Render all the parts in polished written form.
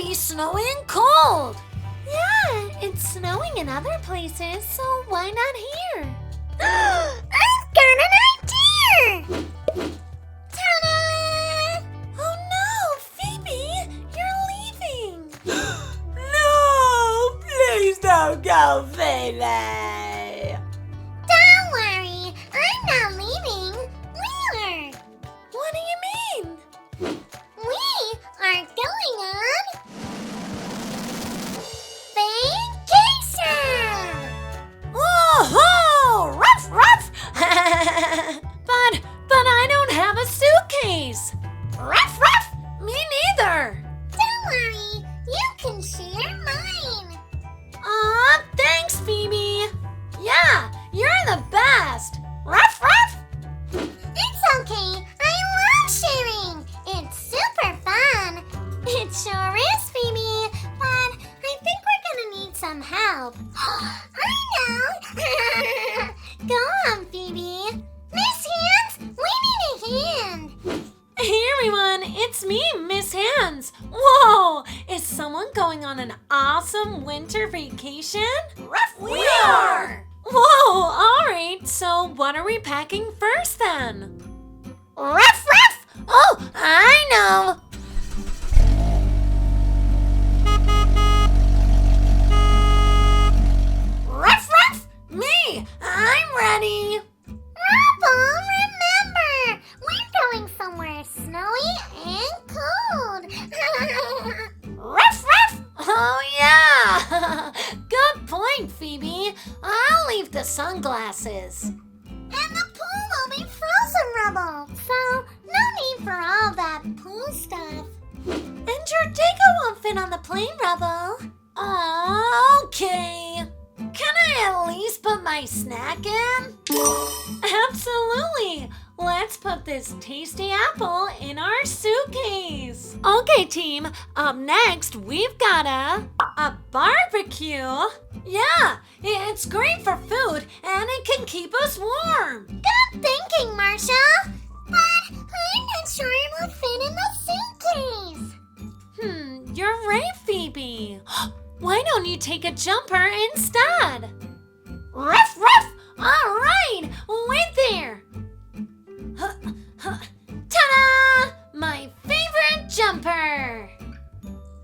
be snowing cold. Yeah, it's snowing in other places, so why not here? I've got an idea! Ta-da! Oh no, Phoebe, you're leaving. No, please don't go, Phoebe. Don't worry, I'm not leaving. We are. What do you mean? We are going on vacation! Whoa, ruff, ruff. but I don't have a suitcase. Ruff, ruff. Me neither. Don't worry, you can share mine. Aw, thanks, Phoebe. Yeah, you're the best. Ruff, ruff. It's okay, I love sharing. It's super fun. It sure is, Phoebe, but I think we're gonna need some help. I know. Go on, Phoebe. Miss Hands, we need a hand. Hey everyone, it's me, Miss Hands. Whoa, is someone going on an awesome winter vacation? Ruff, We are! Whoa, alright, so what are we packing first then? Ruff, ruff. Oh, I know! Ruff, ruff! Me! I'm ready! Rubble, remember, we're going somewhere snowy and cold. Ruff, ruff! Oh yeah! Good point, Phoebe. I'll leave the sunglasses. And the pool will be frozen, Rubble. So, no need for all that pool stuff. And your Dago won't fit on the plane, Rubble. Oh, okay. Can I at least put my snack in? Absolutely. Let's put this tasty apple in our suitcase. Okay, team. Up next, we've got a barbecue. Yeah, it's great for food and it can keep us warm. Good thinking, Marcia. But I'm not sure it will fit in the suitcase. You're right, Phoebe. Why don't you take a jumper instead? Ruff, ruff! All right, wait there. Ta-da! My favorite jumper.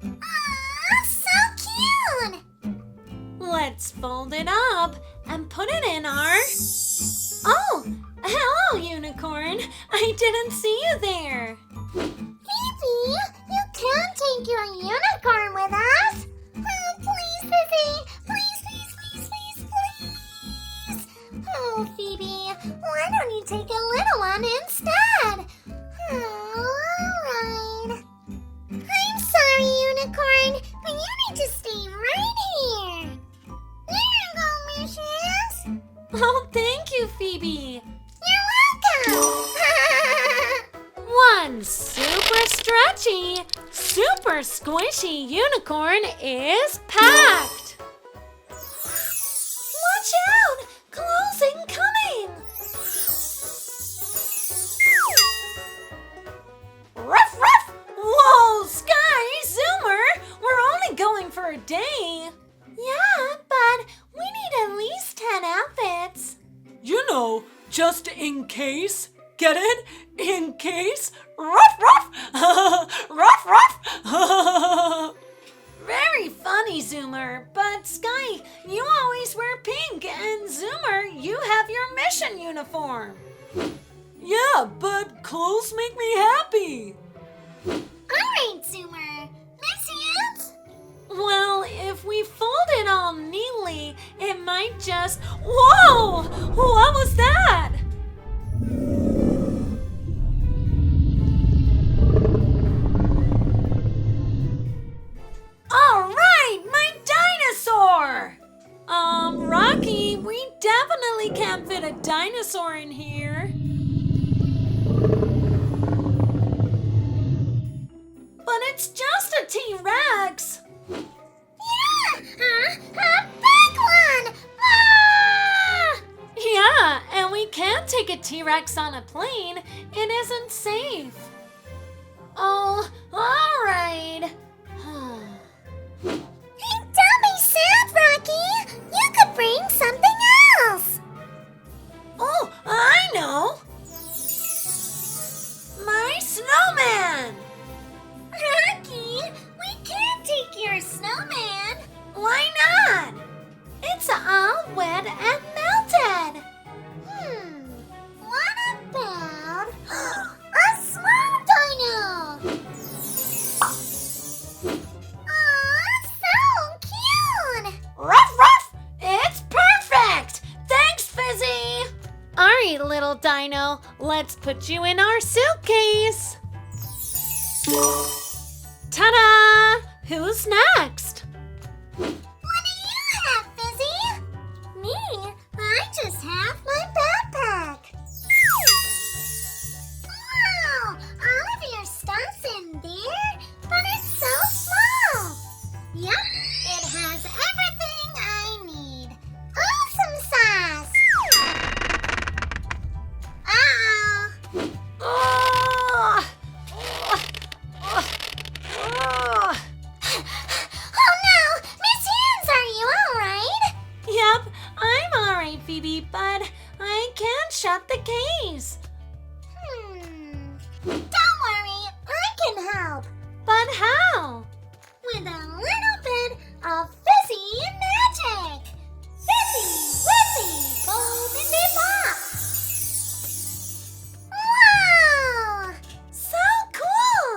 Aw, so cute. Let's fold it up and put it in our... Oh, hello, Unicorn. I didn't see you there. Phoebe, you can't take your unicorn with us. Oh, please, Fizzy. Please. Oh, Phoebe, why don't you take a little one instead? Oh, all right. I'm sorry, Unicorn, but you need to stay right here. There you go, Miss Hands. Oh, thank you, Phoebe. You're welcome. One super stretchy, super squishy unicorn is packed. Watch out! Closing coming! Ruff, ruff! Whoa, Sky, Zoomer! We're only going for a day. Yeah, but we need at least 10 outfits. You know, just in case. Get it? In case? Ruff, ruff! Ruff, ruff! Very funny, Zoomer. But Sky, you always wear pink, and Zoomer, you have your mission uniform. Yeah, but clothes make me happy. All right, Zoomer. Miss Hands? Well, if we fold it all neatly, it might just... Whoa! What was that? All right, my dinosaur! Rocky, we definitely can't fit a dinosaur in here. But it's just a T-Rex. Yeah, a big one. Ah! Yeah, and we can't take a T-Rex on a plane. It isn't safe. Oh, all right. bring something else. Oh, I know! My snowman! Rocky, we can't take your snowman. Why not? It's all wet and melted. What about a small dino? Aw, so cute! Ruff, ruff! It's perfect! Thanks, Fizzy! All right, little dino, let's put you in our suitcase. Ta-da! Who's next? What do you have, Fizzy? Me? I just have my backpack. Wow, all of your stuff's in there, but it's so small. Yep, it has everything I need. Awesome sauce. Uh-oh. Oh! Oh no, Miss Hands, are you all right? Yep, I'm all right, Phoebe, but I can't shut the case. Don't worry, I can help. But how? With a little bit of fizzy magic. Fizzy, Wizzy, Bo Fizzy Pop. Wow! So cool!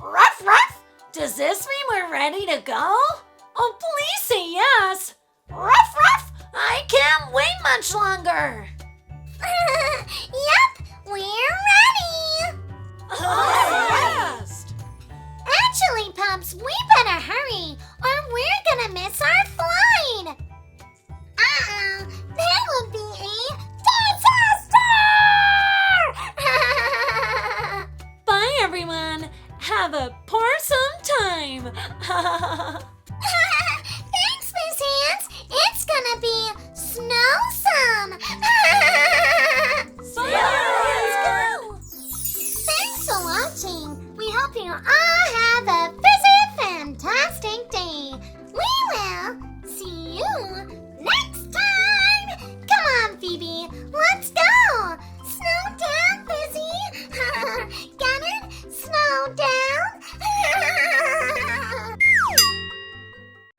Ruff, ruff! Does this mean we're ready to go? Oh, please say yes! Ruff, ruff! I can't wait much longer! Yep, we're ready. Fast! Actually, pups, we better hurry or we're gonna miss our flight. Uh-oh, that would be a disaster! Bye, everyone! Have a porsome time! Thanks, Miss Hands. It's gonna be snowsome. Let's go! Thanks for watching. We hope you all have a fizzy, fantastic day. We will see you next time. Come on, Phoebe. Let's go. Snow down, Fizzy. Got it? Snow down.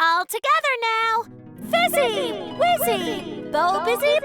All together now! Fizzy, Wizzy, Bo Busy